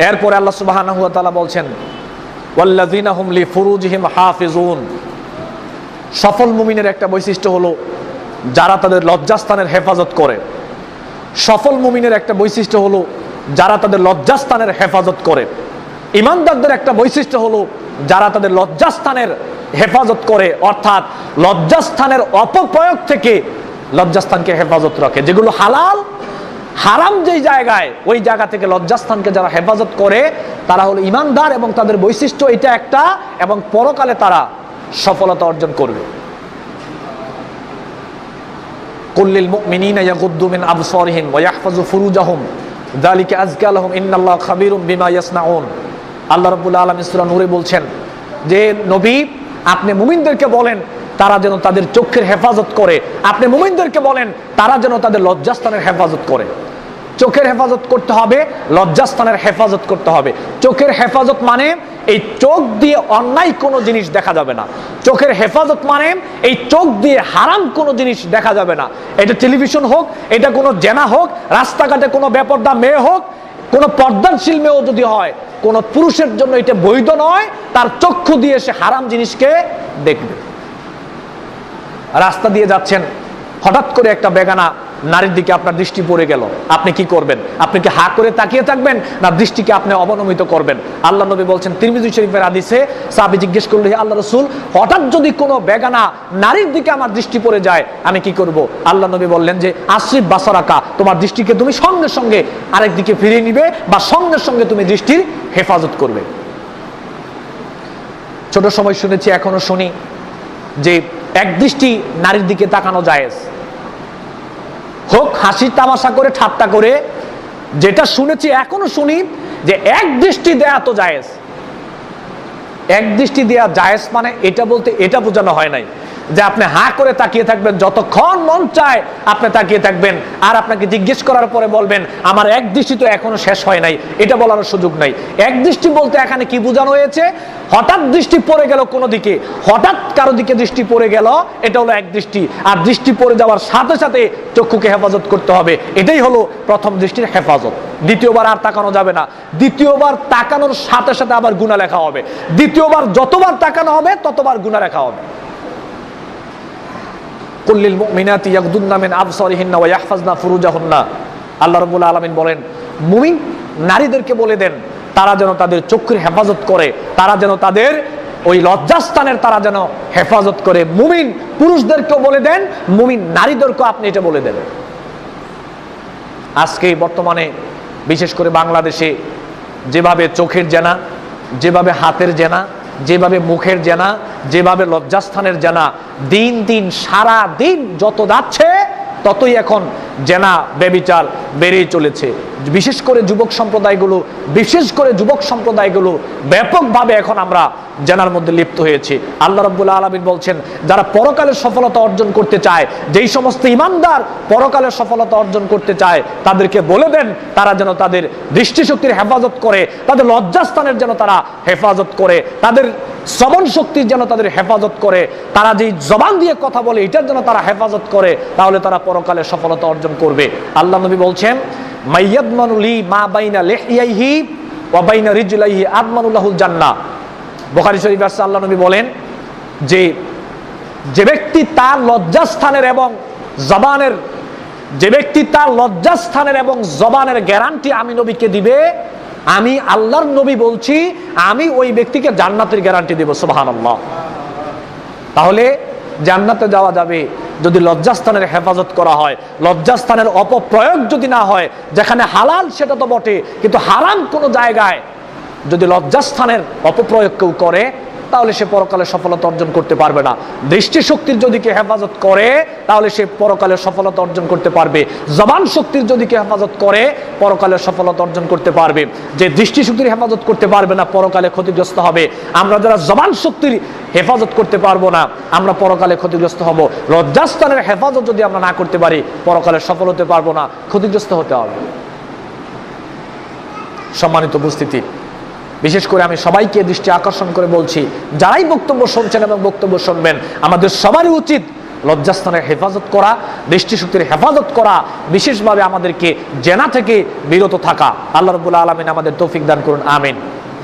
এরপরে আল্লাহ সুবহানাহু ওয়া তাআলা বলছেন ওয়াল্লাযীনা হুম লিফুরুজিহিম হাফিজুন। সফল মুমিনের একটা বৈশিষ্ট্য হলো যারা তাদের লজ্জাস্থানের হেফাজত করে। সফল মুমিনের একটা বৈশিষ্ট্য হলো যারা তাদের লজ্জাস্থানের হেফাজত করে। ঈমানদারদের একটা বৈশিষ্ট্য হলো যারা তাদের লজ্জাস্থানের হেফাজত করে, অর্থাৎ লজ্জাস্থানের অপপ্রয়োগ থেকে লজ্জাস্থানকে হেফাজত রাখে। যেগুলো হালাল, হারাম যেই জায়গায়, ওই জায়গা থেকে লজ্জাস্থানকে যারা হেফাজত করে তারা হলো ঈমানদার, এবং তাদের বৈশিষ্ট্য এটা একটা, এবং পরকালে তারা সফলতা অর্জন করবে। কুল্লিল মুমিনিনা ইয়াগুদ্দু মিন আবসারিহিম ওয়া ইয়াহফাযু ফুরুজাহুম যালিকা আযকা লাহুম ইন্নাল্লাহা খাবীরুম বিমা ইয়াসনাউন। আল্লাহ রাব্বুল আলামিন সূরা নূরে বলছেন যে নবী, আপনি মুমিনদেরকে বলেন তারা যেন তাদের চোখের হেফাজত করে। আপনি মুমিনদেরকে বলেন তারা যেন তাদের লজ্জাস্থানের হেফাজত করে। চোখের হেফাজত করতে হবে, লজ্জাস্থানের হেফাজত করতে হবে। চোখের হেফাজত মানে এই চোখ দিয়ে অন্যায় কোনো জিনিস দেখা যাবে না। চোখের হেফাজত মানে এই চোখ দিয়ে হারাম কোনো জিনিস দেখা যাবে না। এটা টেলিভিশন হোক, এটা কোনো জেনা হোক, রাস্তাঘাটে কোনো বেপরদা মেয়ে হোক, কোনো পর্দাশীল মেয়েও যদি হয়, কোনো পুরুষের জন্য এটা বৈধ নয় তার চক্ষু দিয়ে সে হারাম জিনিসকে দেখবে। রাস্তা দিয়ে যাচ্ছেন, হঠাৎ করে একটা বেগানা নারীর দিকে আপনার দৃষ্টি পড়ে গেল, আপনি কি করবেন? আপনি কি হা করে তাকিয়ে থাকবেন, না দৃষ্টিকে আপনি অবনমিত করবেন? আল্লাহ নবী বলছেন তিরমিজি শরীফের হাদিসে, সাহাবী জিজ্ঞেস করলো, হে আল্লাহ রাসূল, হঠাৎ যদি কোনো বেগানা নারীর দিকে আমার দৃষ্টি পড়ে যায় আমি কি করব? আল্লাহ নবী বললেন যে আসরিফ বাসারাকা, তোমার দৃষ্টিকে তুমি সঙ্গে সঙ্গে আরেক দিকে ফিরিয়ে নিবে, বা সঙ্গে সঙ্গে তুমি দৃষ্টির হেফাজত করবে। ছোট সময় শুনেছি, এখনো শুনি যে এক দৃষ্টি নারীর দিকে তাকানো জায়েজ, হোক হাসি তামাশা করে, ঠাট্টা করে, যেটা শুনেছি এখনো শুনি যে এক দৃষ্টি দেয়া তো জায়েজ। এক দৃষ্টি দেয়া জায়েজ মানে এটা বলতে এটা বোঝানো হয় নাই যে আপনি হা করে তাকিয়ে থাকবেন, যতক্ষণ মন চায় আপনি তাকিয়ে থাকবেন, আর আপনাকে জিজ্ঞেস করার পরে বলবেন আমার এক দৃষ্টি তো এখনো শেষ হয় নাই, এটা বলার সুযোগ নাই। এক দৃষ্টি বলতে এখানে কি বোঝানো হয়েছে? হঠাৎ দৃষ্টি পড়ে গেল কোনো দিকে, হঠাৎ কারো দিকে দৃষ্টি পড়ে গেল, এটা হলো এক দৃষ্টি। আর দৃষ্টি পড়ে যাওয়ার সাথে সাথে চক্ষুকে হেফাজত করতে হবে, এটাই হলো প্রথম দৃষ্টির হেফাজত। দ্বিতীয়বার আর তাকানো যাবে না। দ্বিতীয়বার তাকানোর সাথে সাথে আবার গুনাহ লেখা হবে। দ্বিতীয়বার যতবার তাকানো হবে ততবার গুনাহ লেখা হবে। কুল্লিল মুমিনাতি ইয়াগদুন্না মিন আবসারিহিন্না ওয়া ইয়াহফাজনা ফুরুজাহুন্না। আল্লাহ রাব্বুল আলামিন বলেন মুমিন নারীদেরকে বলে দেন তারা যেন তাদের চক্ষুর হেফাজত করে, তারা যেন তাদের ওই লজ্জাস্থানের তারা যেন হেফাজত করে। মুমিন পুরুষদেরকেও বলে দেন, মুমিন নারীদেরকেও আপনি এটা বলে দেন। আজকে বর্তমানে বিশেষ করে বাংলাদেশে যেভাবে চোখের জেনা, যেভাবে হাতের জেনা, যেভাবে মুখের জেনা, যেভাবে লজ্জাস্থানের জেনা, দিন দিন সারা দিন যত যাচ্ছে ততই এখন জেনা ব্যভিচার বেড়েই চলেছে। বিশেষ করে যুবক সম্প্রদায়গুলো ব্যাপকভাবে এখন আমরা জেনার মধ্যে লিপ্ত হয়েছি। আল্লাহ রাব্বুল আলামিন বলছেন যারা পরকালের সফলতা অর্জন করতে চায়, যেই সমস্ত ঈমানদার পরকালের সফলতা অর্জন করতে চায় তাদেরকে বলে দেন তারা যেন তাদের দৃষ্টিশক্তির হেফাজত করে, তাদের লজ্জাস্থানের যেন তারা হেফাজত করে, তাদের শ্রবণ শক্তির যেন তাদের হেফাজত করে, তারা যেই জবান দিয়ে কথা বলে এটার যেন তারা হেফাজত করে, তাহলে তারা পরকালে সফলতা অর্জন করবে। আল্লাহ নবী বলছেন মাইয়াদমানু লি মা বাইনা লিহইয়াইহি ওয়া বাইনা রিজলাইহি আদমানু লাহুল জান্নাহ। বুখারী শরীফে আছে, আল্লাহ নবী বলেন যে ব্যক্তি তার লজ্জাস্থানের এবং জবানের গ্যারান্টি আমি নবীকে দিবে, আমি আল্লাহর নবী বলছি, আমি ওই ব্যক্তিকে জান্নাতের গ্যারান্টি দেব। সুবহানাল্লাহ। তাহলে জান্নাতে যাওয়া যাবে যদি লজ্জাস্থানের হেফাজত করা হয়, লজ্জাস্থানের অপপ্রয়োগ যদি না হয়। যেখানে হালাল সেটা তো বটে, কিন্তু হারাম কোনো জায়গায় যদি লজ্জাস্থানের অপপ্রয়োগ কেউ করে তাহলে সে পরকালে সফলতা অর্জন করতে পারবে না। দৃষ্টিশক্তির যদি কেউ হেফাজত করে তাহলে সে পরকালে সফলতা অর্জন করতে পারবে। জবান শক্তির যদি কেউ হেফাজত করে পরকালে সফলতা অর্জন করতে পারবে। যে দৃষ্টিশক্তির হেফাজত করতে পারবে না পরকালে ক্ষতিগ্রস্ত হবে। আমরা যারা জবান শক্তির হেফাজত করতে পারবো না আমরা পরকালে ক্ষতিগ্রস্ত হব। লজ্জাস্থানের হেফাজত যদি আমরা না করতে পারি পরকালে সফল হতে পারবো না, ক্ষতিগ্রস্ত হতে হবে। সম্মানিত উপস্থিতি, বিশেষ করে আমি সবাইকে দৃষ্টি আকর্ষণ করে বলছি, যারাই বক্তব্য শুনছেন এবং বক্তব্য শুনবেন, আমাদের সবারই উচিত লজ্জাস্থানের হেফাজত করা, দৃষ্টিশক্তির হেফাজত করা, বিশেষভাবে আমাদেরকে জেনা থেকে বিরত থাকা। আল্লাহ রাব্বুল আলামিন আমাদের তৌফিক দান করুন, আমিন।